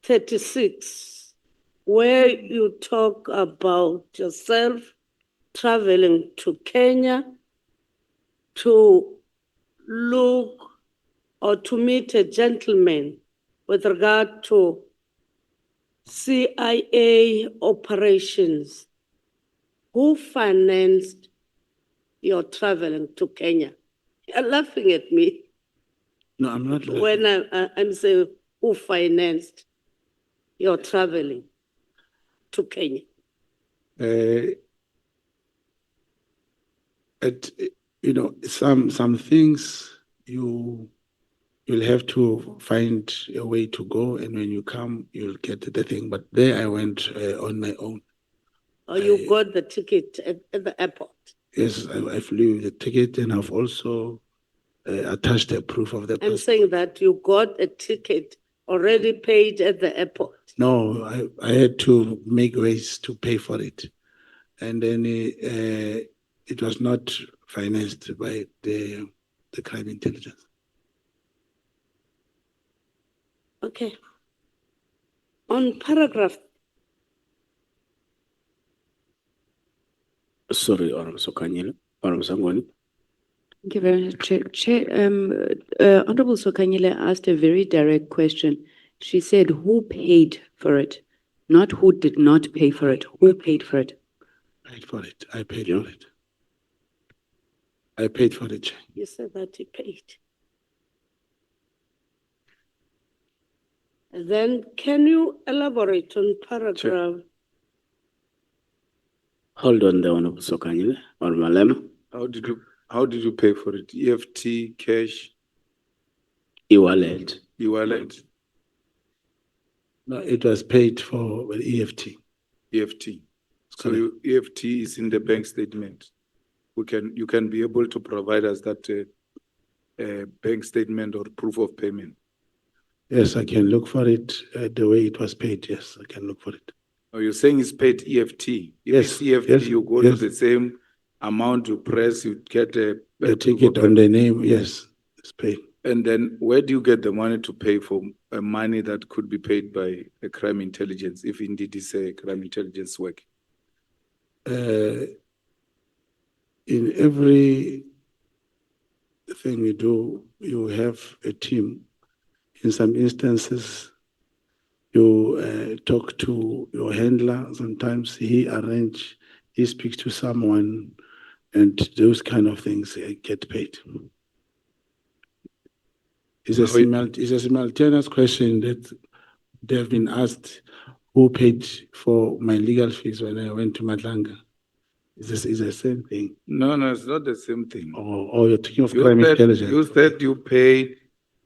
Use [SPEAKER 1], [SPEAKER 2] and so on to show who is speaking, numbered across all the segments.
[SPEAKER 1] 36, where you talk about yourself traveling to Kenya to look or to meet a gentleman with regard to CIA operations. Who financed your traveling to Kenya? You're laughing at me
[SPEAKER 2] No, I'm not laughing.
[SPEAKER 1] when I'm saying who financed your traveling to Kenya.
[SPEAKER 2] Some things you'll have to find a way to go, and when you come, you'll get the thing. But there I went on my own.
[SPEAKER 1] Or you got the ticket at the airport?
[SPEAKER 2] Yes, I flew the ticket, and I've also attached a proof of the
[SPEAKER 1] I'm
[SPEAKER 2] passport.
[SPEAKER 1] saying that you got a ticket already paid at the airport.
[SPEAKER 2] No, I had to make ways to pay for it. And then it was not financed by the crime intelligence.
[SPEAKER 1] Okay. On paragraph.
[SPEAKER 3] Sorry, Honorable Sokanyile. Honorable Sangwani.
[SPEAKER 4] Thank you very much, Chair. Honorable Sokanyile asked a very direct question. She said, who paid for it? Not who did not pay for it. Who paid for it?
[SPEAKER 2] Paid for it. I paid for it. I paid for it.
[SPEAKER 1] You said that he paid. And then can you elaborate on paragraph?
[SPEAKER 3] Sure. Hold on there, Honorable Sokanyile. Or Malema.
[SPEAKER 5] How did you pay for it? EFT, cash?
[SPEAKER 3] E-wallet.
[SPEAKER 5] E-wallet?
[SPEAKER 2] No, it was paid for with EFT.
[SPEAKER 5] EFT. So EFT is in the bank statement. You can be able to provide us that bank statement or proof of payment.
[SPEAKER 2] Yes, I can look for it the way it was paid. Yes, I can look for it.
[SPEAKER 5] Oh, you're saying it's paid EFT. If
[SPEAKER 2] Yes,
[SPEAKER 5] it's EFT,
[SPEAKER 2] yes,
[SPEAKER 5] you go
[SPEAKER 2] yes.
[SPEAKER 5] to the same amount you press, you get a
[SPEAKER 2] ticket on the name. Yes, it's paid.
[SPEAKER 5] And then where do you get the money to pay for money that could be paid by a crime intelligence, if indeed it's a crime intelligence work?
[SPEAKER 2] In every thing we do, you have a team. In some instances, you talk to your handler. Sometimes he speaks to someone, and those kind of things get paid. It's a simultaneous question that they've been asked, who paid for my legal fees when I went to Madlanga? It's the same thing.
[SPEAKER 5] No, it's not the same thing.
[SPEAKER 2] Oh, you're talking of crime intelligence.
[SPEAKER 5] You said you paid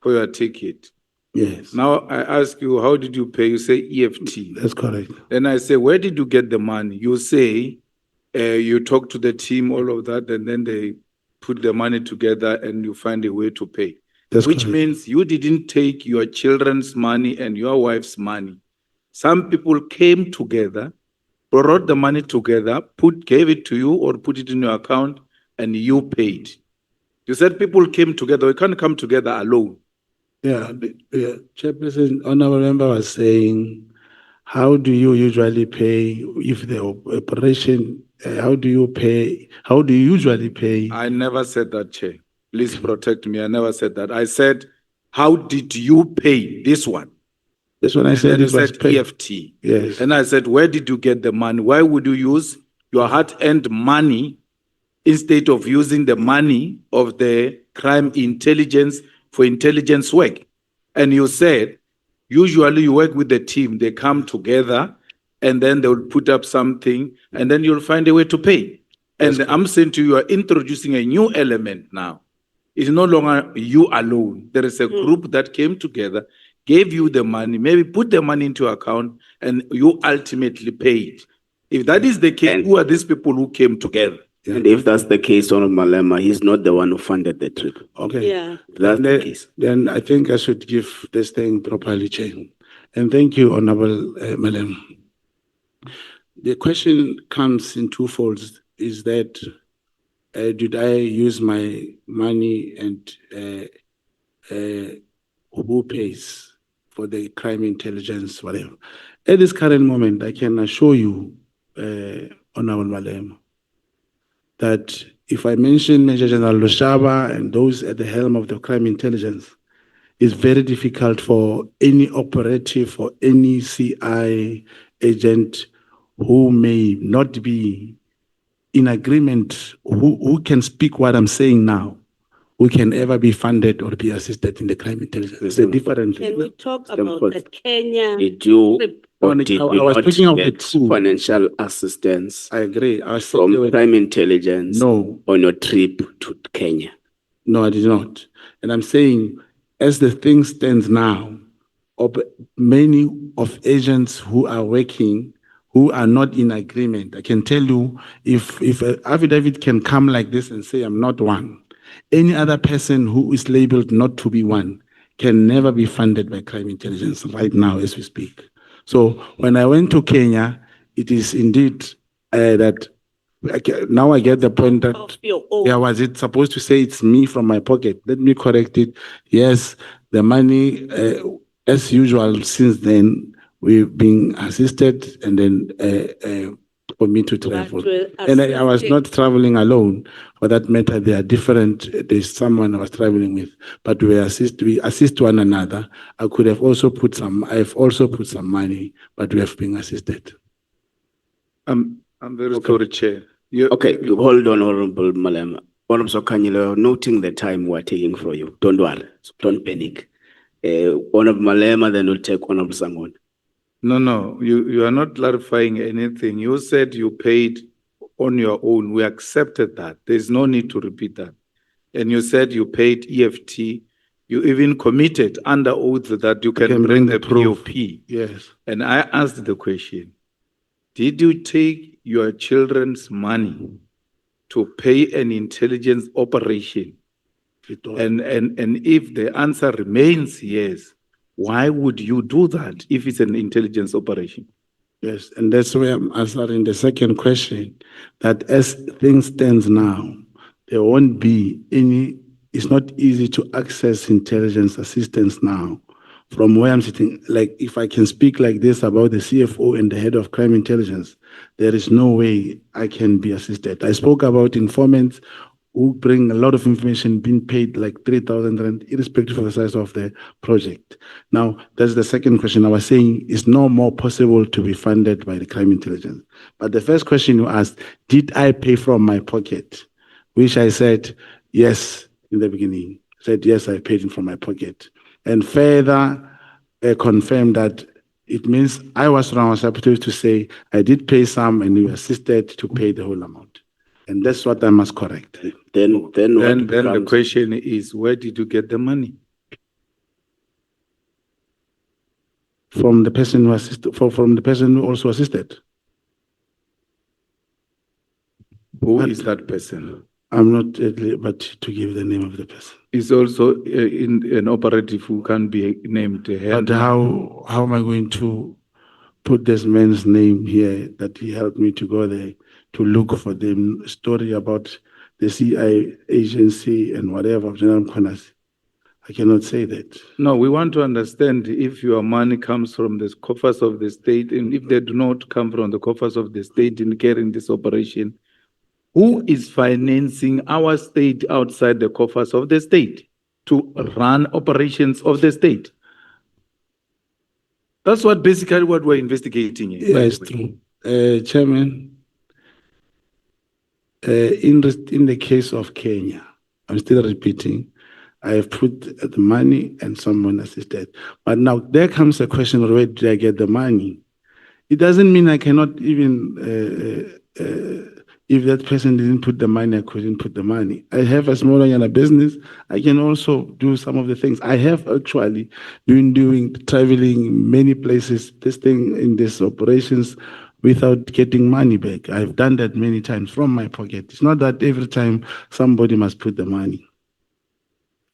[SPEAKER 5] for your ticket.
[SPEAKER 2] Yes.
[SPEAKER 5] Now I ask you, how did you pay? You say EFT.
[SPEAKER 2] That's correct.
[SPEAKER 5] Then I say, where did you get the money? You say, you talk to the team, all of that, and then they put the money together and you find a way to pay. Which
[SPEAKER 2] correct.
[SPEAKER 5] means you didn't take your children's money and your wife's money. Some people came together, brought the money together, gave it to you or put it in your account, and you paid. You said people came together. We can't come together alone.
[SPEAKER 2] Yeah, Chairperson, Honorable Member was saying, how do you usually pay if the operation, how do you usually pay?
[SPEAKER 5] I never said that, Chair. Please protect me. I never said that. I said, how did you pay this one?
[SPEAKER 2] This one I said it was paid.
[SPEAKER 5] EFT.
[SPEAKER 2] Yes.
[SPEAKER 5] And I said, where did you get the money? Why would you use your hard-earned money instead of using the money of the crime intelligence for intelligence work? And you said, usually you work with the team. They come together and then they will put up something and then you'll find a way to pay. And I'm saying to you, you are introducing a new element now. It's no longer you alone. There is a group that came together, gave you the money, maybe put the money into your account, and you ultimately paid. If that is the case, who are these people who came together?
[SPEAKER 3] Yeah. And if that's the case, Honorable Malema, he's not the one who funded the trip.
[SPEAKER 2] Okay.
[SPEAKER 1] Yeah.
[SPEAKER 3] If that's the case.
[SPEAKER 2] Then I think I should give this thing properly changed. And thank you, Honorable Malema. The question comes in two folds. Is that did I use my money and who pays for the crime intelligence, whatever. At this current moment, I can assure you, Honorable Malema, that if I mention Major General Lushaba and those at the helm of the crime intelligence, it's very difficult for any operative or any CI agent who may not be in agreement, who can speak what I'm saying now, who can ever be funded or be assisted in the crime intelligence. It's a different
[SPEAKER 1] Can
[SPEAKER 2] thing.
[SPEAKER 1] we talk
[SPEAKER 3] Madam
[SPEAKER 1] about
[SPEAKER 3] Court,
[SPEAKER 1] the Kenya
[SPEAKER 3] Did you
[SPEAKER 1] trip?
[SPEAKER 3] or
[SPEAKER 2] No,
[SPEAKER 3] did
[SPEAKER 2] I
[SPEAKER 3] you
[SPEAKER 2] was
[SPEAKER 3] not
[SPEAKER 2] talking of the
[SPEAKER 3] get
[SPEAKER 2] two.
[SPEAKER 3] financial assistance
[SPEAKER 2] I agree. I said
[SPEAKER 3] from
[SPEAKER 2] there were-
[SPEAKER 3] crime intelligence
[SPEAKER 2] No,
[SPEAKER 3] on your trip to Kenya?
[SPEAKER 2] no, I did not. And I'm saying, as the thing stands now, many of agents who are working, who are not in agreement, I can tell you, if an affidavit can come like this and say, I'm not one, any other person who is labeled not to be one can never be funded by crime intelligence right now as we speak. So when I went to Kenya, it is indeed that now I get the point that
[SPEAKER 1] Of your own.
[SPEAKER 2] yeah, was it supposed to say it's me from my pocket? Let me correct it. Yes, the money, as usual, since then, we've been assisted and then for me to travel.
[SPEAKER 1] were
[SPEAKER 2] And I was
[SPEAKER 1] assisted.
[SPEAKER 2] not traveling alone. For that matter, they are different. There's someone I was traveling with, but we assist one another. I could have also I've also put some money, but we have been assisted.
[SPEAKER 5] I'm very sorry, Chair. You-
[SPEAKER 3] Okay, hold on, Honorable Malema. Honorable Sokanyile, noting the time we're taking for you. Don't worry, don't panic. Honorable Malema, then we'll take Honorable Sangoni.
[SPEAKER 5] No, you are not clarifying anything. You said you paid on your own. We accepted that. There's no need to repeat that. And you said you paid EFT. You even committed under oath that you can bring the
[SPEAKER 2] proof.
[SPEAKER 5] POP.
[SPEAKER 2] Yes.
[SPEAKER 5] And I asked the question, did you take your children's money to pay an intelligence operation?
[SPEAKER 2] It was.
[SPEAKER 5] And if the answer remains yes, why would you do that if it's an intelligence operation?
[SPEAKER 2] Yes, and that's why I'm answering the second question, that as things stands now, there won't be any, it's not easy to access intelligence assistance now. From where I'm sitting, like if I can speak like this about the CFO and the head of crime intelligence, there is no way I can be assisted. I spoke about informants who bring a lot of information being paid like 3,000 rand, irrespective of the size of the project. Now, that's the second question. I was saying it's no more possible to be funded by the crime intelligence. But the first question you asked, did I pay from my pocket? Which I said, yes, in the beginning. I said, yes, I paid from my pocket. And further confirmed that it means I was supposed to say, I did pay some and you assisted to pay the whole amount. And that's what I must correct.
[SPEAKER 5] Then
[SPEAKER 3] Then what
[SPEAKER 5] the
[SPEAKER 3] becomes-
[SPEAKER 5] question is, where did you get the money?
[SPEAKER 2] From the person who assisted, from the person who also assisted.
[SPEAKER 5] Who
[SPEAKER 2] What?
[SPEAKER 5] is that person?
[SPEAKER 2] I'm not at liberty to give the name of the person.
[SPEAKER 5] Is also in an operative who can be named.
[SPEAKER 2] But how am I going to put this man's name here that he helped me to go there to look for the story about the CI agency and whatever, General Mkhwanazi? I cannot say that.
[SPEAKER 5] No, we want to understand if your money comes from the coffers of the state, and if they do not come from the coffers of the state in carrying this operation, who is financing our state outside the coffers of the state to run operations of the state? That's what basically what we're investigating here. by
[SPEAKER 2] Yes,
[SPEAKER 5] the way.
[SPEAKER 2] true. Chairman, in the case of Kenya, I'm still repeating, I have put the money and someone assisted. But now there comes a question, where did I get the money? It doesn't mean I cannot even, if that person didn't put the money, I couldn't put the money. I have a smaller business. I can also do some of the things. I have actually been traveling many places, testing in these operations without getting money back. I've done that many times from my pocket. It's not that every time somebody must put the money.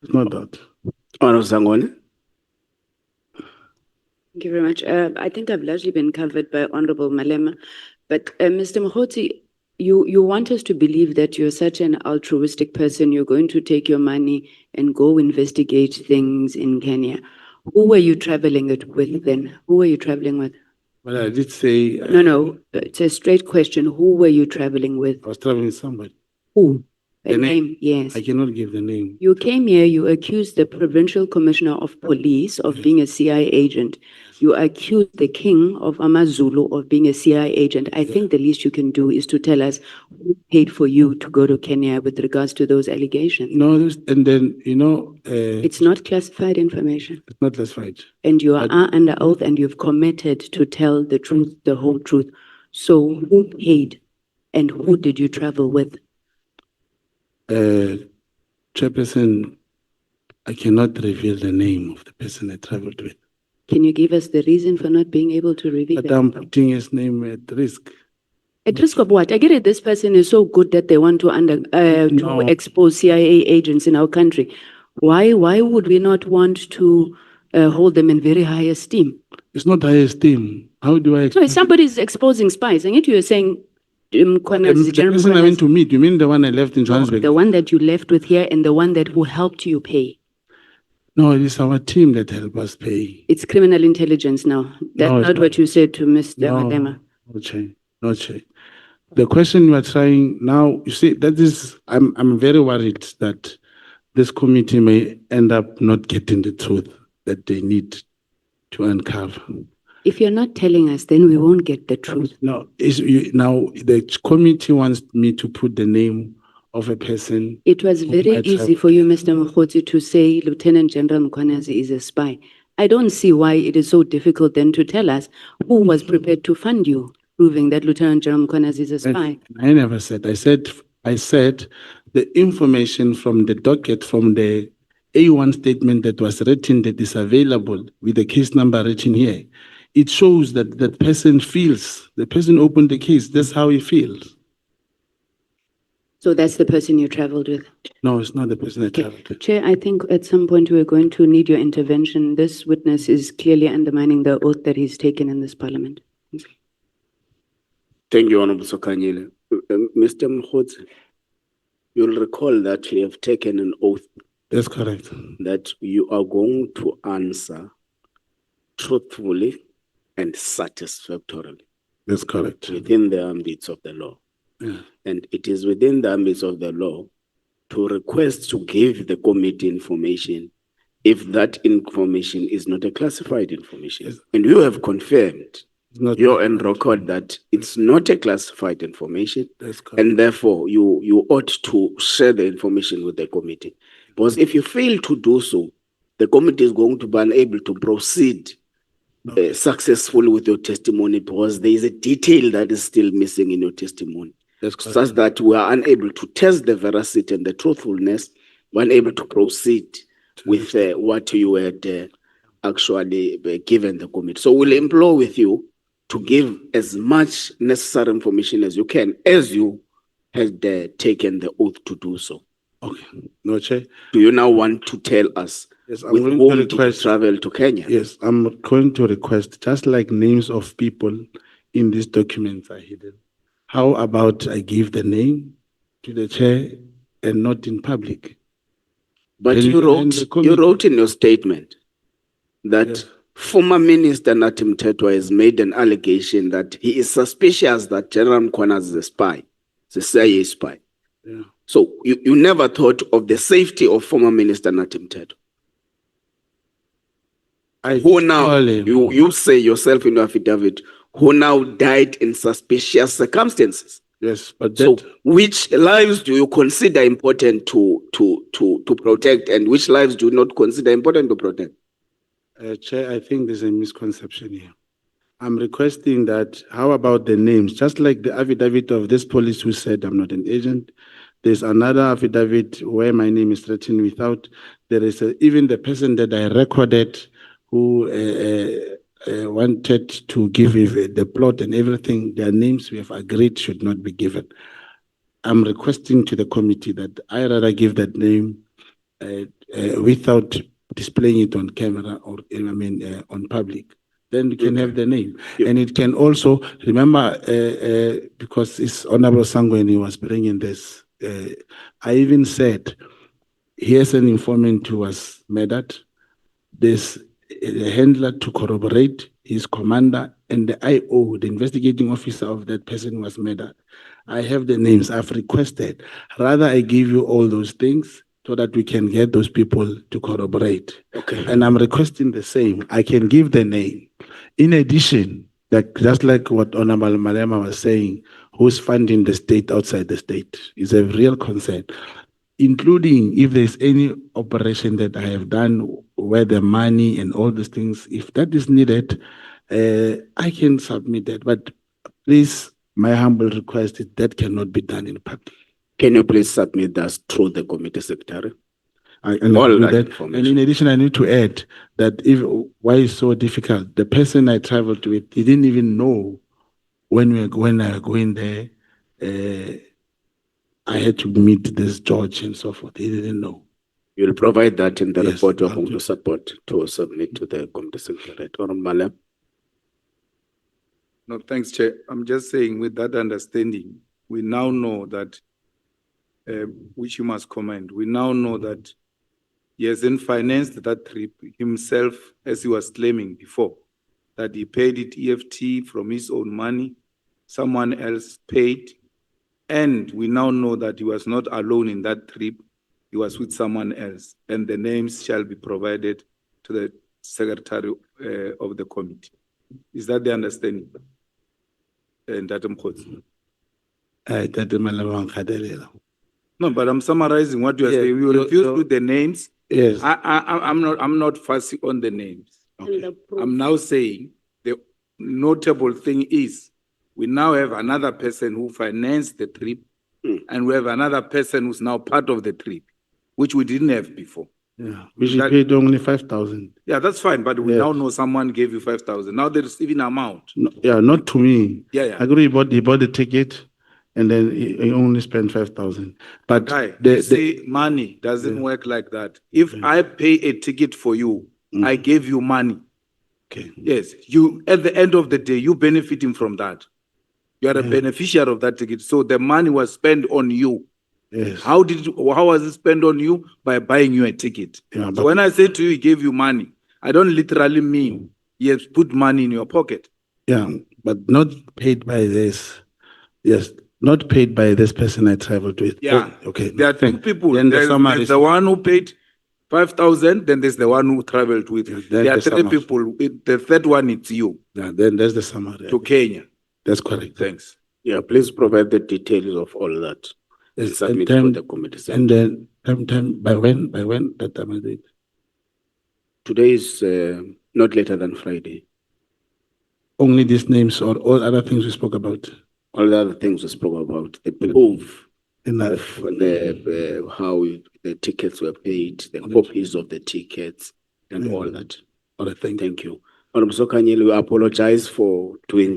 [SPEAKER 2] It's not that.
[SPEAKER 3] Honorable Sangoni?
[SPEAKER 4] Thank you very much. I think I've largely been covered by Honorable Malema, but Mr. Mogotsi, you want us to believe that you're such an altruistic person, you're going to take your money and go investigate things in Kenya. Who were you traveling it with then? Who were you traveling with?
[SPEAKER 2] But I did say
[SPEAKER 4] No, it's a straight question. Who were you traveling with?
[SPEAKER 2] I was traveling with somebody.
[SPEAKER 4] Who? A
[SPEAKER 2] The name?
[SPEAKER 4] name, yes.
[SPEAKER 2] I cannot give the name.
[SPEAKER 4] You came here, you accused the provincial commissioner of police of being a CIA agent. You accused the king of Amazulu of being a CIA agent. I think the least you can do is to tell us who paid for you to go to Kenya with regards to those allegations.
[SPEAKER 2] No, and then,
[SPEAKER 4] It's not classified information.
[SPEAKER 2] it's not classified.
[SPEAKER 4] And you are under oath and you've committed to tell the truth, the whole truth. So who paid and who did you travel with?
[SPEAKER 2] Chairperson, I cannot reveal the name of the person I traveled with.
[SPEAKER 4] Can you give us the reason for not being able to reveal
[SPEAKER 2] But
[SPEAKER 4] that?
[SPEAKER 2] I'm putting his name at risk.
[SPEAKER 4] At risk of what? I get it. This person is so good that they want to
[SPEAKER 2] No.
[SPEAKER 4] expose CIA agents in our country. Why would we not want to hold them in very high esteem?
[SPEAKER 2] It's not high esteem. How do I
[SPEAKER 4] So if somebody is exposing spies, and yet you're saying
[SPEAKER 2] the
[SPEAKER 4] General
[SPEAKER 2] person I
[SPEAKER 4] Mkhwanazi-
[SPEAKER 2] went to meet, you mean the one I left in Johannesburg?
[SPEAKER 4] the one that you left with here and the one that who helped you pay.
[SPEAKER 2] No, it is our team that help us pay.
[SPEAKER 4] It's criminal intelligence now. That's
[SPEAKER 2] No, it's
[SPEAKER 4] not what
[SPEAKER 2] not.
[SPEAKER 4] you said to Mr.
[SPEAKER 2] No,
[SPEAKER 4] Malema.
[SPEAKER 2] no change, no change. The question you are trying now, you see, that is, I'm very worried that this committee may end up not getting the truth that they need to uncover.
[SPEAKER 4] If you're not telling us, then we won't get the truth.
[SPEAKER 2] Now, now the committee wants me to put the name of a person.
[SPEAKER 4] It was
[SPEAKER 2] who
[SPEAKER 4] very
[SPEAKER 2] might
[SPEAKER 4] easy
[SPEAKER 2] have-
[SPEAKER 4] for you, Mr. Mogotsi, to say Lieutenant General Mkhwanazi is a spy. I don't see why it is so difficult then to tell us who was prepared to fund you, proving that Lieutenant General Mkhwanazi is a spy.
[SPEAKER 2] I never said. I said the information from the docket, from the A1 statement that was written, that is available with the case number written here. It shows that that person feels, the person opened the case, that's how he feels.
[SPEAKER 4] So that's the person you traveled with.
[SPEAKER 2] No, it's not the person I traveled with.
[SPEAKER 4] Chair, I think at some point we're going to need your intervention. This witness is clearly undermining the oath that he's taken in this parliament.
[SPEAKER 3] Thank you, Honorable Sokanyile. Mr. Mogotsi, you'll recall that you have taken an oath
[SPEAKER 2] That's correct.
[SPEAKER 3] that you are going to answer truthfully and satisfactorily
[SPEAKER 2] That's correct.
[SPEAKER 3] within the ambits of the law.
[SPEAKER 2] Yeah.
[SPEAKER 3] And it is within the ambits of the law to request to give the committee information if that information is not a classified information.
[SPEAKER 2] Yes.
[SPEAKER 3] And you have confirmed,
[SPEAKER 2] It's not.
[SPEAKER 3] you're on record that it's not a classified information,
[SPEAKER 2] That's correct.
[SPEAKER 3] and therefore you ought to share the information with the committee. Because if you fail to do so, the committee is going to be unable to proceed successfully with your testimony because there is a detail that is still missing in your testimony,
[SPEAKER 2] That's correct.
[SPEAKER 3] such that we are unable to test the veracity and the truthfulness, we're unable to proceed with what you had actually given the committee. So we'll implore with you to give as much necessary information as you can, as you had taken the oath to do so.
[SPEAKER 2] Okay. No, Chair.
[SPEAKER 3] Do you now want to tell us
[SPEAKER 2] Yes, I'm
[SPEAKER 3] with
[SPEAKER 2] going
[SPEAKER 3] whom
[SPEAKER 2] to
[SPEAKER 3] did you
[SPEAKER 2] request.
[SPEAKER 3] travel to Kenya?
[SPEAKER 2] Yes, I'm going to request, just like names of people in these documents are hidden. How about I give the name to the chair and not in public?
[SPEAKER 3] But
[SPEAKER 2] Then
[SPEAKER 3] you
[SPEAKER 2] the
[SPEAKER 3] wrote
[SPEAKER 2] committee-
[SPEAKER 3] in your statement that
[SPEAKER 2] Yes.
[SPEAKER 3] former Minister Natim Tetwa has made an allegation that he is suspicious that General Mkhwanazi is a spy, the CIA spy.
[SPEAKER 2] Yeah.
[SPEAKER 3] So you never thought of the safety of former Minister Natim Tetwa, who now,
[SPEAKER 2] Surely.
[SPEAKER 3] you say yourself in your affidavit, who now died in suspicious circumstances.
[SPEAKER 2] Yes, but
[SPEAKER 3] So
[SPEAKER 2] that,
[SPEAKER 3] which lives do you consider important to protect, and which lives do you not consider important to protect?
[SPEAKER 2] Chair, I think there's a misconception here. I'm requesting that, how about the names? Just like the affidavit of this police who said I'm not an agent, there's another affidavit where my name is written without, there is even the person that I recorded who wanted to give the plot and everything, their names we have agreed should not be given. I'm requesting to the committee that I rather give that name without displaying it on camera or, on public. Then we can have the name.
[SPEAKER 3] Yeah.
[SPEAKER 2] And it can also, remember, because it's Honorable Sangweni was bringing this, I even said, here's an informant who was murdered. There's the handler to corroborate, his commander, and the IO, the investigating officer of that person who was murdered. I have the names. I've requested. Rather, I give you all those things so that we can get those people to corroborate.
[SPEAKER 3] Okay.
[SPEAKER 2] And I'm requesting the same. I can give the name. In addition, like just like what Honorable Malema was saying, who's funding the state outside the state is a real concern, including if there's any operation that I have done where the money and all these things, if that is needed, I can submit that. But please, my humble request is that cannot be done in public.
[SPEAKER 3] Can you please submit that through the committee secretary?
[SPEAKER 2] And
[SPEAKER 3] All
[SPEAKER 2] do
[SPEAKER 3] that
[SPEAKER 2] that.
[SPEAKER 3] information.
[SPEAKER 2] And in addition, I need to add that if why it's so difficult, the person I traveled with, he didn't even know when I were going there. I had to meet this judge and so forth. He didn't know.
[SPEAKER 3] You'll provide that in the
[SPEAKER 2] Yes,
[SPEAKER 3] report you're
[SPEAKER 2] I'll
[SPEAKER 3] going
[SPEAKER 2] do.
[SPEAKER 3] to support to submit to the committee secretary. Honorable Malema.
[SPEAKER 5] No, thanks, Chair. I'm just saying with that understanding, we now know that, which you must commend, we now know that he hasn't financed that trip himself as he was claiming before, that he paid it EFT from his own money, someone else paid, and we now know that he was not alone in that trip, he was with someone else, and the names shall be provided to the secretary of the committee. Is that the understanding? And that
[SPEAKER 2] No,
[SPEAKER 5] no, but I'm summarizing what you are saying. You refuse with the names.
[SPEAKER 2] yes.
[SPEAKER 5] I'm not fussy on the names.
[SPEAKER 1] And the proof.
[SPEAKER 5] I'm now saying the notable thing is we now have another person who financed the trip, and we have another person who's now part of the trip, which we didn't have before.
[SPEAKER 2] Yeah, which
[SPEAKER 5] That-
[SPEAKER 2] paid only 5,000.
[SPEAKER 5] Yeah, that's fine, but we
[SPEAKER 2] Yes.
[SPEAKER 5] now know someone gave you 5,000. Now there's even amount.
[SPEAKER 2] No, yeah, not to me.
[SPEAKER 5] Yeah, yeah.
[SPEAKER 2] I agree. He bought the ticket, and then he only spent 5,000. But
[SPEAKER 5] Guy,
[SPEAKER 2] the,
[SPEAKER 5] you see, money doesn't
[SPEAKER 2] Yeah.
[SPEAKER 5] work like that. If I pay a ticket for you, I gave you money.
[SPEAKER 2] okay.
[SPEAKER 5] Yes, you at the end of the day, you benefiting from that. You are a beneficiary of that ticket. So the money was spent on you.
[SPEAKER 2] Yes.
[SPEAKER 5] How was it spent on you? By buying you a ticket.
[SPEAKER 2] Yeah,
[SPEAKER 5] So
[SPEAKER 2] but-
[SPEAKER 5] when I say to you, he gave you money, I don't literally mean he has put money in your pocket.
[SPEAKER 2] Yeah, but not paid by this. Yes, not paid by this person I traveled with.
[SPEAKER 5] Yeah.
[SPEAKER 2] Oh, okay.
[SPEAKER 5] There are two people.
[SPEAKER 2] Then the
[SPEAKER 5] There's
[SPEAKER 2] summary.
[SPEAKER 5] the one who paid 5,000, then there's the one who traveled with.
[SPEAKER 2] Yeah,
[SPEAKER 5] There are
[SPEAKER 2] that's the
[SPEAKER 5] three
[SPEAKER 2] summary.
[SPEAKER 5] people. The third one, it's you
[SPEAKER 2] Yeah, then there's the summary.
[SPEAKER 5] to Kenya.
[SPEAKER 2] That's correct.
[SPEAKER 5] Thanks.
[SPEAKER 3] Yeah, please provide the details of all that. And
[SPEAKER 2] Yes,
[SPEAKER 3] submit
[SPEAKER 2] and
[SPEAKER 3] to
[SPEAKER 2] then-
[SPEAKER 3] the committee
[SPEAKER 2] And
[SPEAKER 3] secretary.
[SPEAKER 2] then by when that time is it?
[SPEAKER 3] Today is not later than Friday.
[SPEAKER 2] Only these names or all other things we spoke about.
[SPEAKER 3] All the other things we spoke about, the proof
[SPEAKER 2] Enough.
[SPEAKER 3] of how the tickets were paid, the copies of the tickets, and all that.
[SPEAKER 2] All right, thank you.
[SPEAKER 3] Thank you. Honorable Sokanyeli, we apologize for doing